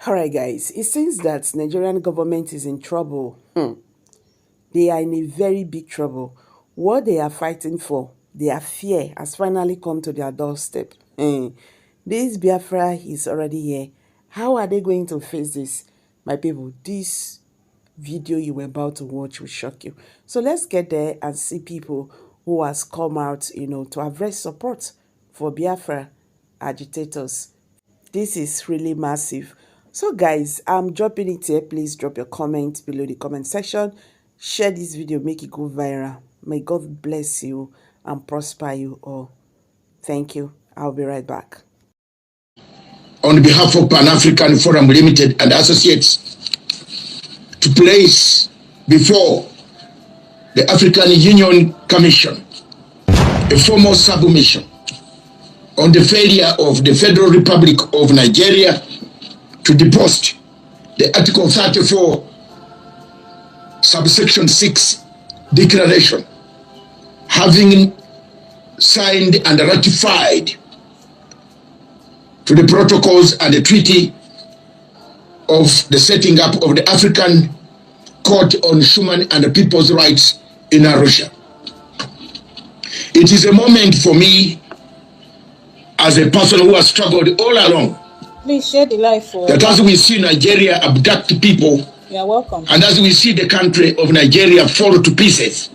All right, guys. It seems that Nigerian government is in trouble. They are in a very big trouble. What they are fighting for, their fear, has finally come to their doorstep. This Biafra is already here. How are they going to face this? My people, this video you were about to watch will shock you. So let's get there and see people who has come out, to address support for Biafra agitators. This is really massive. So guys, I'm dropping it here. Please drop your comment below the comment section. Share this video, make it go viral. May God bless you and prosper you all. Thank you. I'll be right back. On behalf of Pan-African Forum Limited and Associates, to place before the African Union Commission a formal submission on the failure of the Federal Republic of Nigeria to deposit the Article 34, subsection 6 declaration, having signed and ratified to the protocols and the treaty of the setting up of the African Court on Human and People's Rights in Arusha. It is a moment for me, as a person who has struggled all along, please share the live for that as we see Nigeria abduct people, you're welcome, and as we see the country of Nigeria fall to pieces,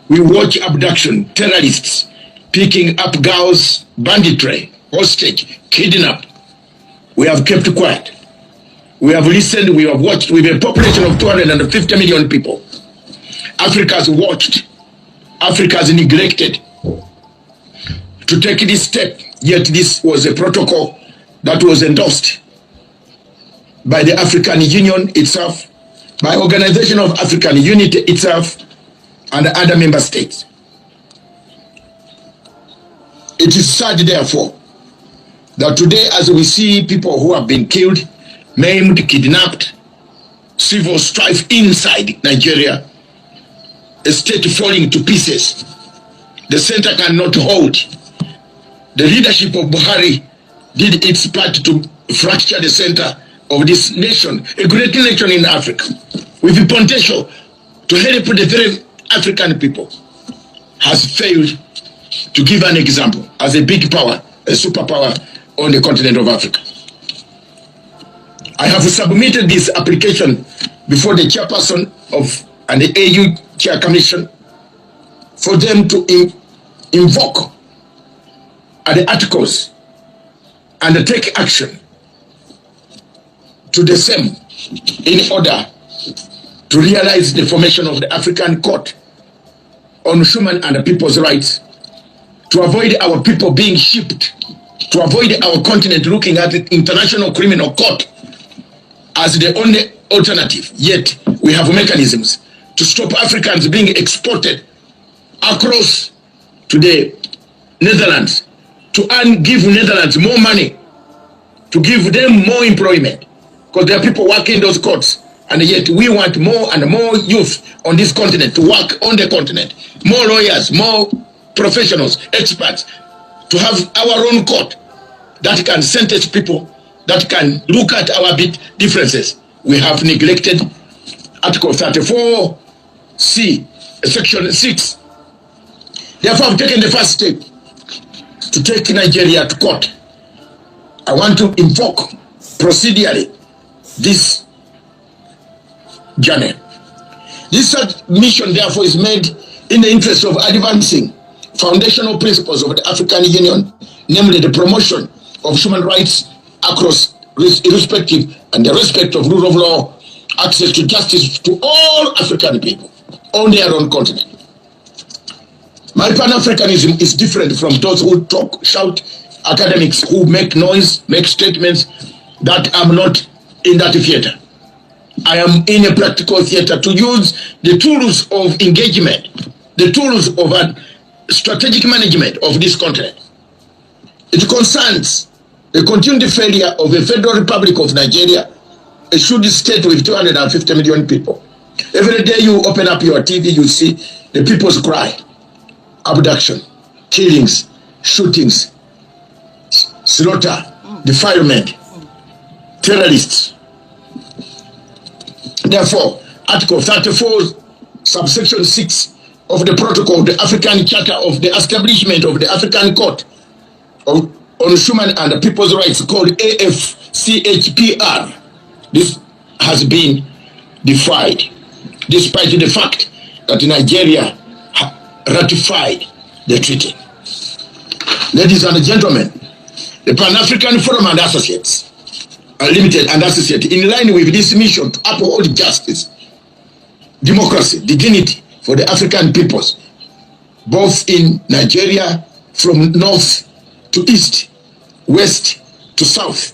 we watch abduction, terrorists picking up girls, banditry, hostage, kidnap. We have kept quiet. We have listened, we have watched. With a population of 250 million people, Africa has watched, Africa has neglected to take this step, yet this was a protocol that was endorsed by the African Union itself, by Organization of African Unity itself, and other member states. It is sad, therefore, that today, as we see people who have been killed, maimed, kidnapped, civil strife inside Nigeria, a state falling to pieces, the center cannot hold. The leadership of Buhari did its part to fracture the center of this nation, a great nation in Africa, with the potential to help the very African people, has failed to give an example as a big power, a superpower on the continent of Africa. I have submitted this application before the chairperson of and the AU Chair Commission for them to invoke the articles and take action to the same in order to realize the formation of the African Court on Human and People's Rights, to avoid our people being shipped, to avoid our continent looking at the International Criminal Court as the only alternative. Yet we have mechanisms to stop Africans being exported across to the Netherlands, to give Netherlands more money, to give them more employment, because there are people working in those courts, and yet we want more and more youth on this continent to work on the continent, more lawyers, more professionals, experts, to have our own court that can sentence people, that can look at our bit differences. We have neglected Article 34C, Section 6. Therefore, I've taken the first step to take Nigeria to court. I want to invoke procedurally this journey. This submission, therefore, is made in the interest of advancing foundational principles of the African Union, namely the promotion of human rights across irrespective and the respect of rule of law, access to justice to all African people on their own continent. My Pan-Africanism is different from those who talk, shout, academics who make noise, make statements that I'm not in that theater. I am in a practical theater to use the tools of engagement, the tools of strategic management of this continent. It concerns the continued failure of the Federal Republic of Nigeria, a should state with 250 million people. Every day you open up your TV, you see the people's cry. Abduction, killings, shootings, slaughter, defilement, terrorists. Therefore, Article 34, subsection 6 of the Protocol of the African Charter of the Establishment of the African Court on Human and People's Rights, called AFCHPR, this has been defied, despite the fact that Nigeria ratified the treaty. Ladies and gentlemen, the Pan-African Forum and Associates, Limited and Associates, in line with this mission to uphold justice, democracy, dignity for the African peoples, both in Nigeria from north to east, west to south,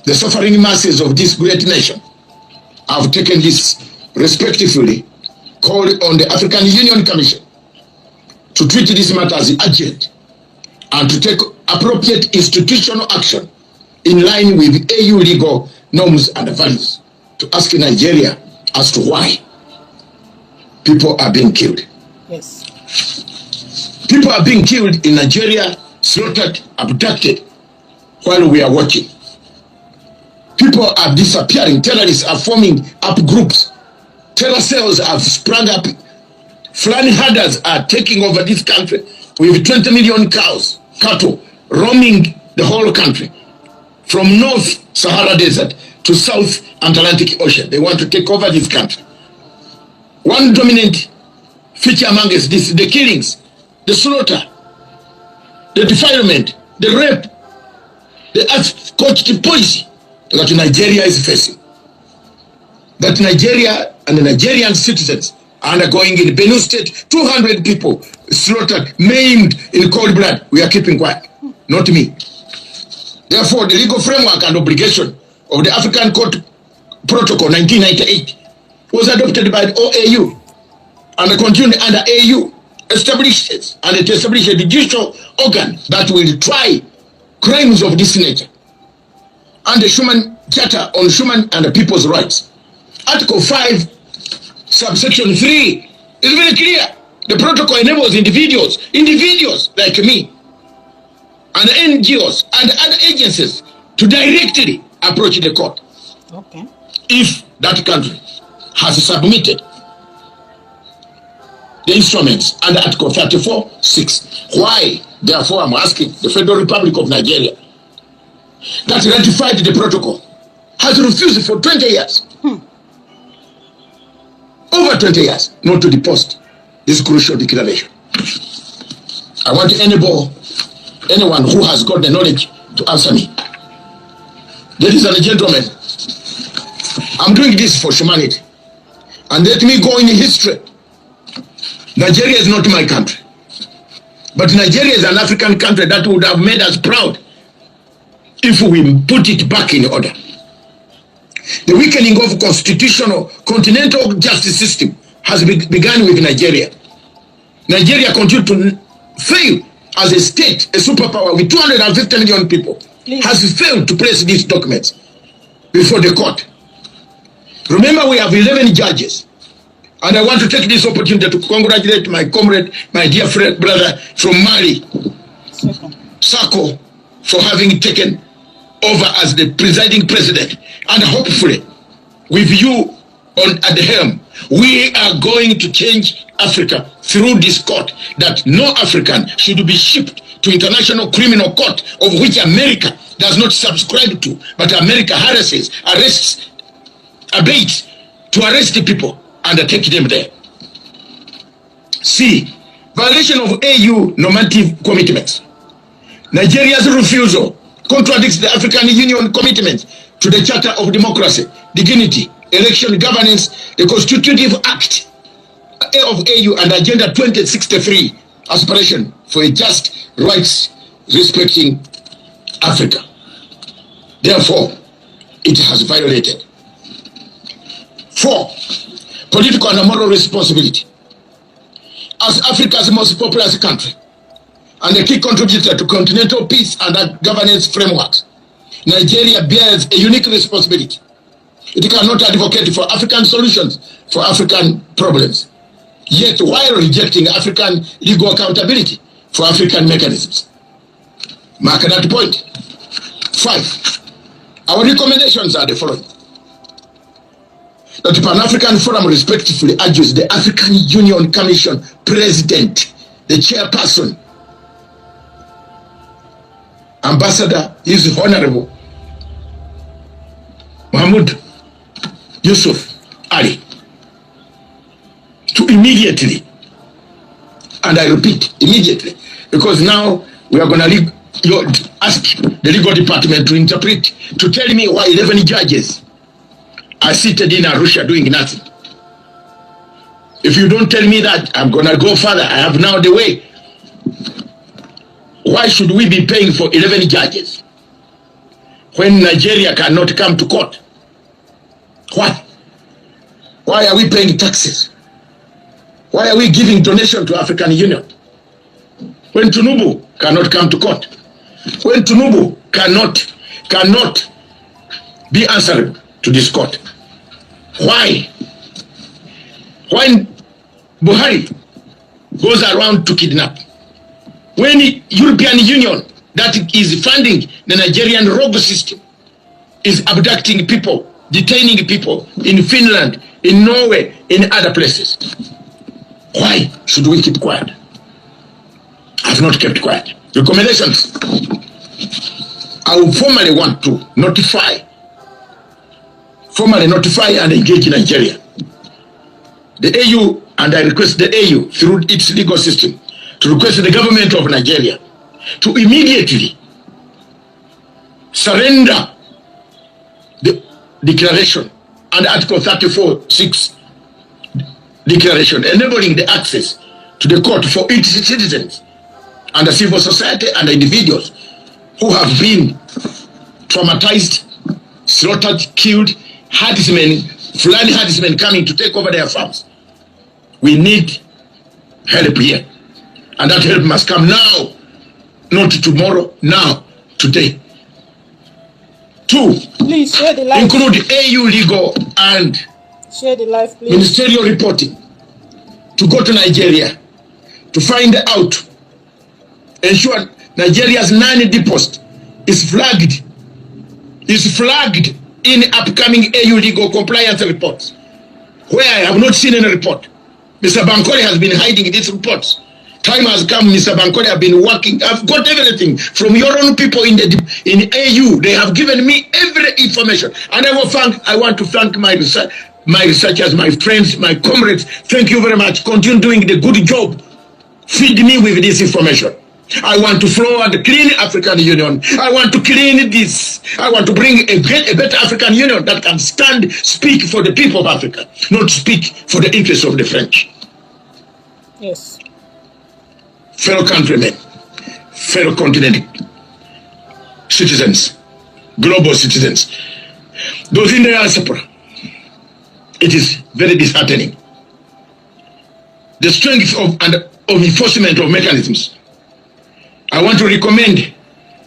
the suffering masses of this great nation have taken this respectively, called on the African Union Commission to treat this matter as urgent and to take appropriate institutional action in line with AU legal norms and values, to ask Nigeria as to why people are being killed. Yes. People are being killed in Nigeria, slaughtered, abducted, while we are watching. People are disappearing. Terrorists are forming up groups. Terror cells have sprung up. Fulani herders are taking over this country with 20 million cows, cattle, roaming the whole country, from North Sahara Desert to South Atlantic Ocean. They want to take over this country. One dominant feature among us is the killings, the slaughter, the defilement, the rape, the scorched poison that Nigeria is facing. That Nigeria and the Nigerian citizens are undergoing in Benue State, 200 people slaughtered, maimed in cold blood. We are keeping quiet, not me. Therefore, the legal framework and obligation of the African Court Protocol 1998 was adopted by the OAU and continued under AU, establishes and it established a judicial organ that will try crimes of this nature. And the Human Charter on Human and People's Rights, Article 5, subsection 3 is very clear. The protocol enables individuals like me, and NGOs and other agencies to directly approach the court. Okay. If that country has submitted the instruments under Article 34(6). Why, therefore, I'm asking the Federal Republic of Nigeria that ratified the protocol has refused for 20 years, over 20 years, not to deposit this crucial declaration. I want anyone who has got the knowledge to answer me. Ladies and gentlemen, I'm doing this for humanity. And let me go in history. Nigeria is not my country. But Nigeria is an African country that would have made us proud if we put it back in order. The weakening of constitutional continental justice system has begun with Nigeria. Nigeria continues to fail as a state, a superpower with 250 million people. Please. Has failed to place these documents before the court. Remember, we have 11 judges. And I want to take this opportunity to congratulate my comrade, my dear friend, brother from Mali, Sako, for having taken over as the presiding president. And hopefully, with you at the helm, we are going to change Africa through this court, that no African should be shipped to International Criminal Court, of which America does not subscribe to, but America harasses, arrests, abates to arrest the people and take them there. C. Violation of AU normative commitments. Nigeria's refusal contradicts the African Union commitment to the Charter of Democracy, Dignity, Election Governance, the Constitutive Act of AU, and Agenda 2063, aspiration for a just rights respecting Africa. Therefore, it has violated. 4. Political and moral responsibility. As Africa's most populous country and a key contributor to continental peace and governance frameworks, Nigeria bears a unique responsibility. It cannot advocate for African solutions for African problems, yet while rejecting African legal accountability for African mechanisms. Mark that point. 5. Our recommendations are the following. That the Pan-African Forum respectfully urges the African Union Commission President, the chairperson, Ambassador, His Honorable Mahmoud Yusuf Ali, to immediately, and I repeat, immediately, because now we are going to ask the legal department to interpret, to tell me why 11 judges are seated in Arusha doing nothing. If you don't tell me that, I'm going to go further. I have now the way. Why should we be paying for 11 judges when Nigeria cannot come to court? Why? Why are we paying taxes? Why are we giving donation to African Union when Tinubu cannot come to court? When Tinubu cannot be answerable to this court? Why? When Buhari goes around to kidnap, when the European Union that is funding the Nigerian rogue system is abducting people, detaining people in Finland, in Norway, in other places, why should we keep quiet? I've not kept quiet. Recommendations. I will formally want to formally notify and engage Nigeria, the AU, and I request the AU through its legal system to request the government of Nigeria to immediately surrender the declaration and Article 34(6) declaration enabling the access to the court for its citizens and the civil society and the individuals who have been traumatized, slaughtered, killed, herdsmen, Fulani herdsmen coming to take over their farms. We need help here. And that help must come now, not tomorrow, now, today. 2, Please share the life. include AU legal and Share the life, please. ministerial reporting to go to Nigeria to find out, ensure Nigeria's 9 deposit is flagged in upcoming AU legal compliance reports, where I have not seen any report. Mr. Bankole has been hiding these reports. Time has come, Mr. Bankole have been working. I've got everything from your own people in AU. They have given me every information. And I want to thank my researchers, my friends, my comrades. Thank you very much. Continue doing the good job. Feed me with this information. I want to forward the clean African Union. I want to clean this. I want to bring a better African Union that can speak for the people of Africa, not speak for the interests of the French. Yes. Fellow countrymen, fellow continent citizens, global citizens, those in the diaspora, it is very disheartening. The strength of enforcement of mechanisms. I want to recommend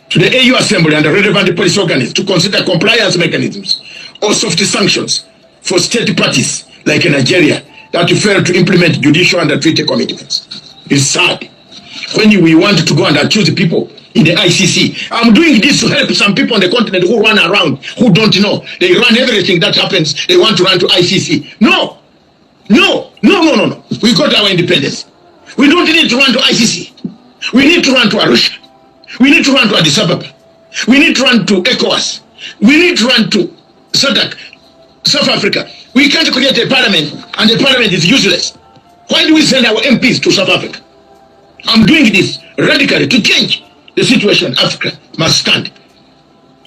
to the AU Assembly and the relevant police organs to consider compliance mechanisms or soft sanctions for state parties like Nigeria that fail to implement judicial and treaty commitments. It's sad. When we want to go and accuse people in the ICC, I'm doing this to help some people on the continent who run around, who don't know. They run everything that happens. They want to run to ICC. No. We got our independence. We don't need to run to ICC. We need to run to Arusha. We need to run to Addis Ababa. We need to run to ECOWAS. We need to run to SADC, South Africa. We can't create a parliament and the parliament is useless. Why do we send our MPs to South Africa? I'm doing this radically to change the situation. Africa must stand.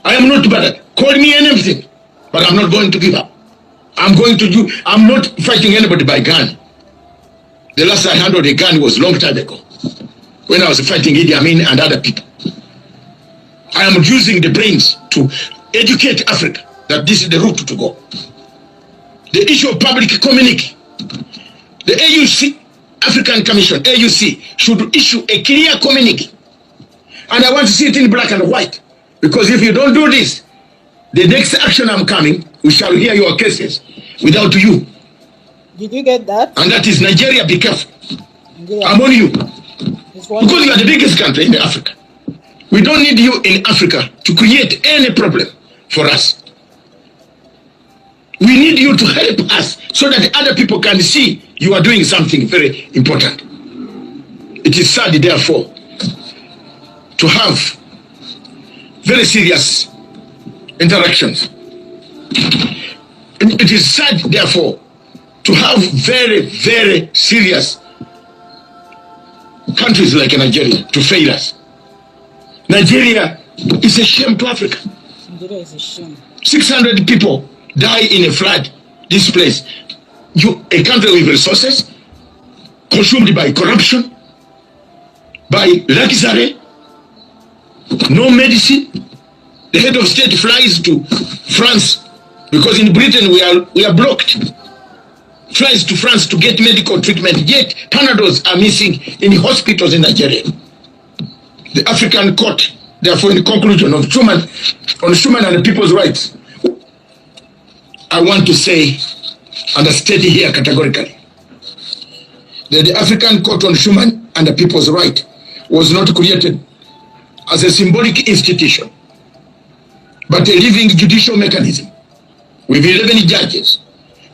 I am not bad. Call me anything, but I'm not going to give up. I'm not fighting anybody by gun. The last I handled a gun was a long time ago, when I was fighting Idi Amin and other people. I am using the brains to educate Africa that this is the route to go. The issue of public communique. The AUC, African Commission, AUC, should issue a clear communique. And I want to see it in black and white. Because if you don't do this, the next action I'm coming, we shall hear your cases without you. Did you get that? And that is Nigeria, be careful. Nigeria. I'm on you. Because you are the biggest country in Africa. We don't need you in Africa to create any problem for us. We need you to help us so that other people can see you are doing something very important. It is sad, therefore, to have very serious interactions. It is sad, therefore, to have very, very serious countries like Nigeria to fail us. Nigeria is a shame to Africa. Nigeria is a shame. 600 people die in a flood. This place, a country with resources consumed by corruption, by luxury, no medicine. The head of state flies to France because in Britain we are blocked. Flies to France to get medical treatment. Yet Panadols are missing in hospitals in Nigeria. The African Court, therefore, in the conclusion of Schuman and the people's rights, I want to say and state here categorically that the African Court on Human and the People's Right was not created as a symbolic institution, but a living judicial mechanism with 11 judges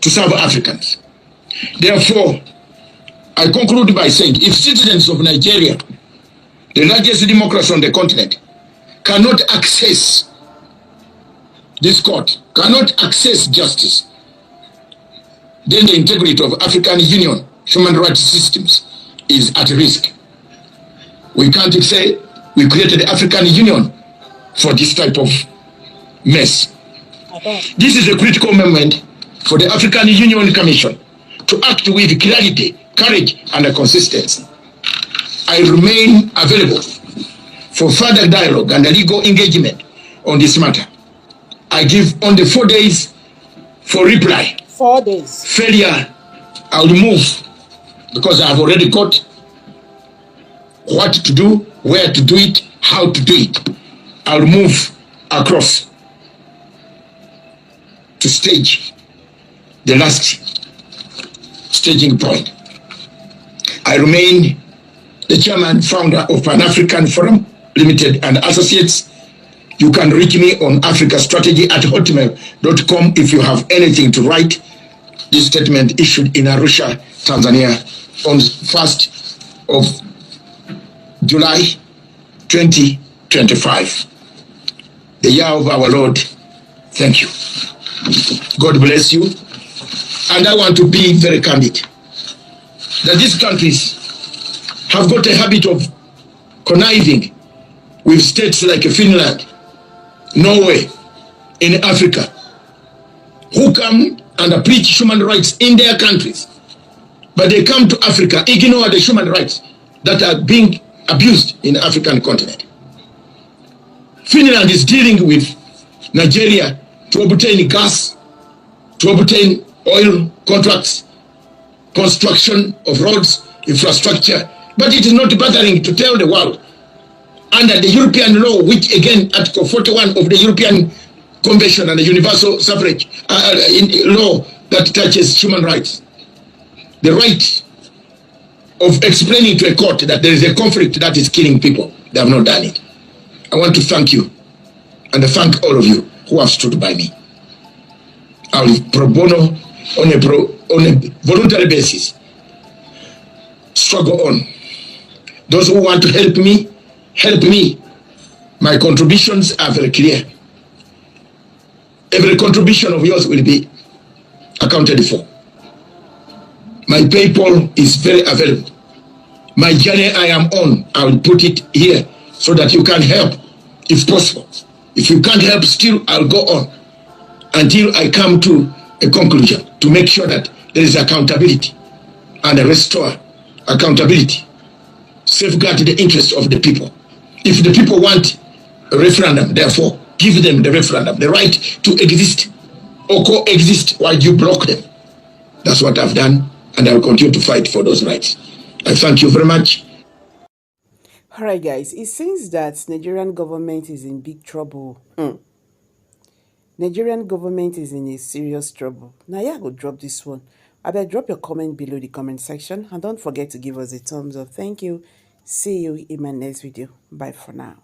to serve Africans. Therefore, I conclude by saying if citizens of Nigeria, the largest democracy on the continent, cannot access this court, cannot access justice, then the integrity of African Union human rights systems is at risk. We can't say we created the African Union for this type of mess. This is a critical moment for the African Union Commission to act with clarity, courage, and consistency. I remain available for further dialogue and legal engagement on this matter. I give only 4 days for reply. 4 days. Failure, I'll move because I've already got what to do, where to do it, how to do it. I'll move across to stage the last staging point. I remain the chairman, founder of Pan-African Forum Limited and Associates. You can reach me on africastrategy@hotmail.com if you have anything to write. This statement issued in Arusha, Tanzania on 1st of July 2025. The year of our Lord. Thank you. God bless you. And I want to be very candid that these countries have got a habit of conniving with states like Finland, Norway, in Africa, who come and preach human rights in their countries, but they come to Africa, ignore the human rights that are being abused in the African continent. Finland is dealing with Nigeria to obtain gas, to obtain oil contracts, construction of roads, infrastructure, but it is not bothering to tell the world under the European law, which again, Article 41 of the European Convention and the Universal Suffrage law that touches human rights, the right of explaining to a court that there is a conflict that is killing people. They have not done it. I want to thank you and thank all of you who have stood by me. I will pro bono on a voluntary basis struggle on. Those who want to help me, help me. My contributions are very clear. Every contribution of yours will be accounted for. My PayPal is very available. My journey I am on, I will put it here so that you can help if possible. If you can't help still, I'll go on until I come to a conclusion to make sure that there is accountability and restore accountability. Safeguard the interests of the people. If the people want a referendum, therefore, give them the referendum, the right to exist or coexist while you block them. That's what I've done, and I will continue to fight for those rights. I thank you very much. All right, guys, it seems that Nigerian government is in big trouble. Nigerian government is in a serious trouble. Now, yeah, I go drop this one. I better drop your comment below the comment section, and don't forget to give us a thumbs up. Thank you. See you in my next video. Bye for now.